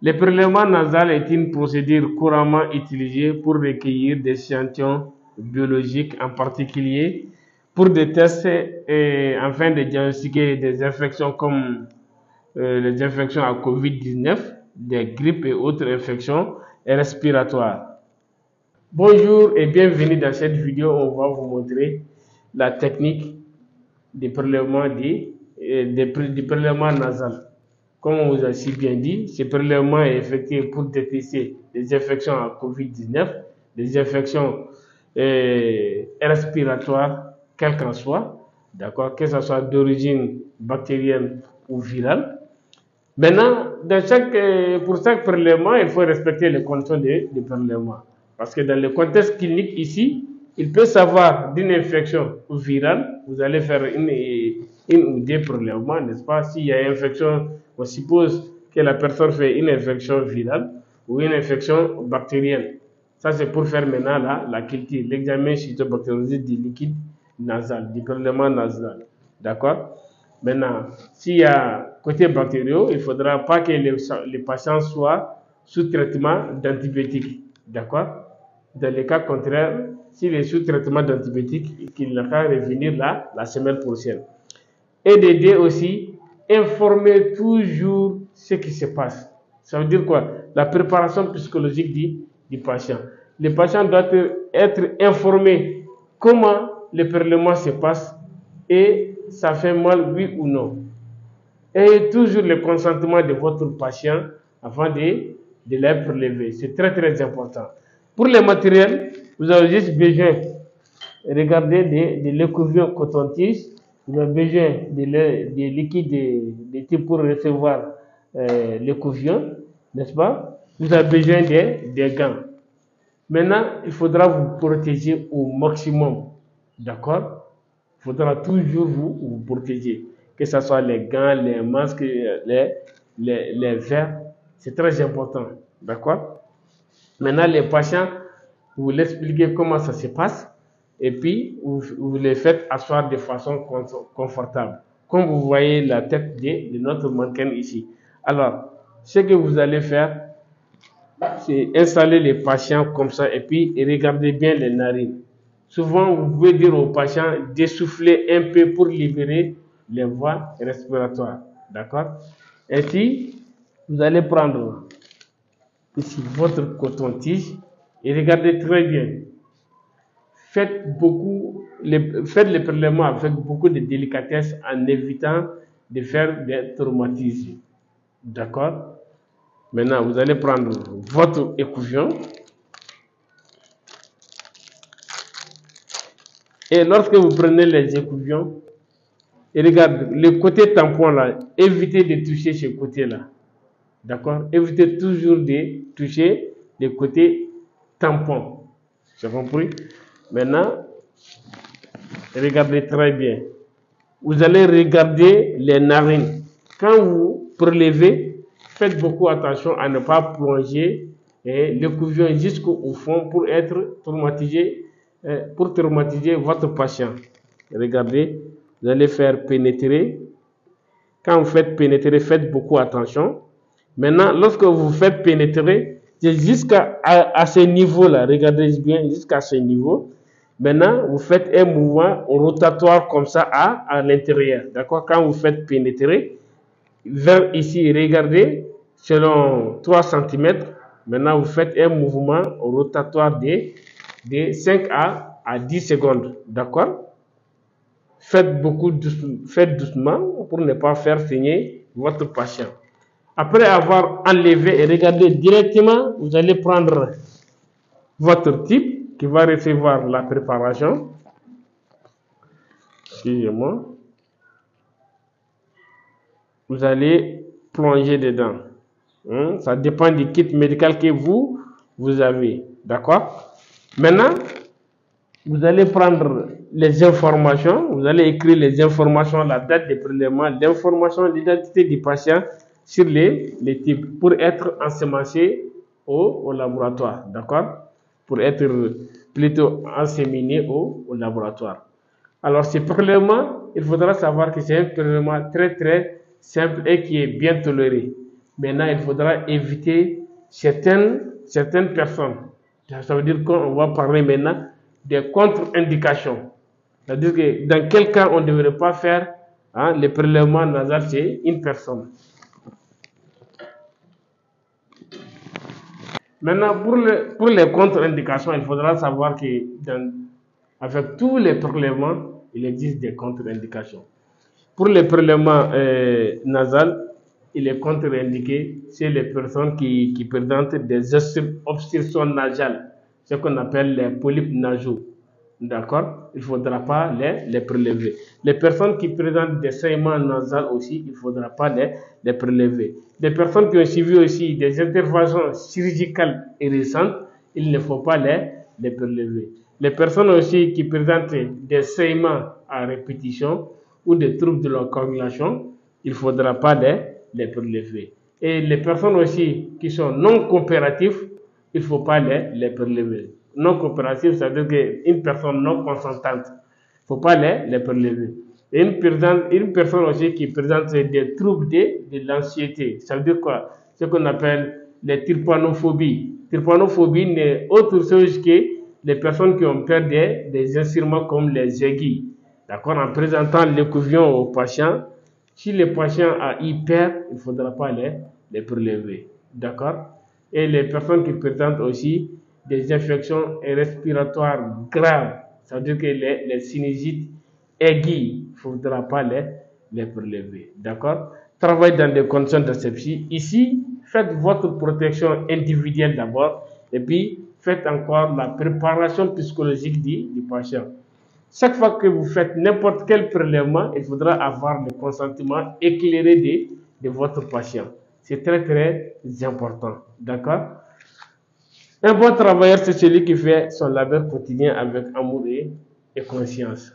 Le prélèvement nasal est une procédure couramment utilisée pour recueillir des échantillons biologiques, en particulier pour des tests afin de diagnostiquer des infections comme les infections à COVID-19, des grippes et autres infections respiratoires. Bonjour et bienvenue dans cette vidéo. On va vous montrer la technique du prélèvement du prélèvement nasal. Comme on vous a si bien dit, ce prélèvement est effectué pour détecter les infections à COVID-19, les infections respiratoires, quelles qu'en soient, d'accord, que ce soit d'origine bactérienne ou virale. Maintenant, pour chaque prélèvement, il faut respecter les conditions de prélèvement. Parce que dans le contexte clinique ici, il peut savoir d'une infection virale, vous allez faire une ou deux prélèvements, n'est-ce pas? S'il y a une infection, on suppose que la personne fait une infection virale ou une infection bactérienne. Ça, c'est pour faire maintenant la culture, l'examen cytobactériologique du liquide nasal, du prélèvement nasal. D'accord? Maintenant, s'il y a côté bactériaux, il ne faudra pas que les patients soient sous traitement d'antibiotiques. D'accord? Dans les cas contraires, s'il est sous traitement d'antibiotiques, il n'a qu'à revenir la semaine prochaine. Et d'aider aussi, informer toujours ce qui se passe. Ça veut dire quoi? La préparation psychologique du patient. Le patient doit être informé comment le prélèvement se passe et ça fait mal, oui ou non. Et toujours le consentement de votre patient avant de les prélever. C'est très très important. Pour les matériels, vous avez juste besoin de regarder de l'écouvillon coton-tige. Vous avez besoin de liquide de type pour recevoir l'écouvillon, n'est-ce pas? Vous avez besoin des gants. Maintenant, il faudra vous protéger au maximum. D'accord? Il faudra toujours vous protéger. Que ce soit les gants, les masques, les verres. C'est très important. D'accord? Maintenant, les patients, vous l'expliquez comment ça se passe et puis vous les faites asseoir de façon confortable. Comme vous voyez la tête de notre mannequin ici. Alors, ce que vous allez faire, c'est installer les patients comme ça et puis regardez bien les narines. Souvent, vous pouvez dire aux patients d'essouffler un peu pour libérer les voies respiratoires. D'accord? Ainsi, vous allez prendre ici votre coton-tige et regardez très bien. Faites les prélèvements avec beaucoup de délicatesse en évitant de faire des traumatismes. D'accord? Maintenant, vous allez prendre votre écouvillon. Et lorsque vous prenez les écouvillons, et regardez, le côté tampon là, évitez de toucher ce côté-là. D'accord? Évitez toujours de toucher le côté tampon. J'ai compris? Maintenant, regardez très bien. Vous allez regarder les narines. Quand vous prélevez, faites beaucoup attention à ne pas plonger l'écouvillon jusqu'au fond pour traumatiser votre patient. Regardez, vous allez faire pénétrer. Quand vous faites pénétrer, faites beaucoup attention. Maintenant, lorsque vous faites pénétrer, c'est jusqu'à ce niveau-là. Regardez bien, jusqu'à ce niveau. Maintenant, vous faites un mouvement rotatoire comme ça à l'intérieur. D'accord? Quand vous faites pénétrer, vers ici, regardez, selon 3 cm. Maintenant, vous faites un mouvement rotatoire de 5 à 10 secondes. D'accord? Faites doucement pour ne pas faire saigner votre patient. Après avoir enlevé et regardé directement, vous allez prendre votre type qui va recevoir la préparation. Excusez-moi. Vous allez plonger dedans. Ça dépend du kit médical que vous avez. D'accord? Maintenant, vous allez prendre les informations. Vous allez écrire les informations, la date de prélèvement, l'information, l'identité du patient sur les types pour être ensemencé au laboratoire. D'accord? Pour être plutôt inséminé au laboratoire. Alors, ce prélèvement, il faudra savoir que c'est un prélèvement très très simple et qui est bien toléré. Maintenant, il faudra éviter certaines personnes. Ça veut dire qu'on va parler maintenant des contre-indications. C'est-à-dire que dans quel cas on ne devrait pas faire le prélèvement nasal chez une personne. Maintenant, pour les contre-indications, il faudra savoir que avec tous les prélèvements, il existe des contre-indications. Pour les prélèvements nasal, il est contre-indiqué chez les personnes qui présentent des obstructions nasales, ce qu'on appelle les polypes nasaux. D'accord? Il ne faudra pas les prélever. Les personnes qui présentent des saignements nasaux aussi, il ne faudra pas les prélever. Les personnes qui ont suivi aussi des interventions chirurgicales et récentes, il ne faut pas les prélever. Les personnes aussi qui présentent des saignements à répétition ou des troubles de la coagulation, il ne faudra pas les prélever. Et les personnes aussi qui sont non coopératives, il ne faut pas les prélever. Non coopérative, ça veut dire qu'une personne non consentante, il ne faut pas les prélever. Et une personne aussi qui présente des troubles de l'anxiété, ça veut dire quoi? Ce qu'on appelle les trypanophobies. Trypanophobie n'est autre chose que les personnes qui ont peur des instruments comme les aiguilles. D'accord? En présentant l'écouvillon au patient, si le patient a hyper, il ne faudra pas les prélever. D'accord? Et les personnes qui présentent aussi des infections respiratoires graves, ça veut dire que les sinusites aiguës, il ne faudra pas les prélever. D'accord? Travaillez dans des conditions d'asepsie. Ici, faites votre protection individuelle d'abord et puis faites encore la préparation psychologique du patient. Chaque fois que vous faites n'importe quel prélèvement, il faudra avoir le consentement éclairé de votre patient. C'est très très important. D'accord? Un bon travailleur, c'est celui qui fait son labeur quotidien avec amour et conscience.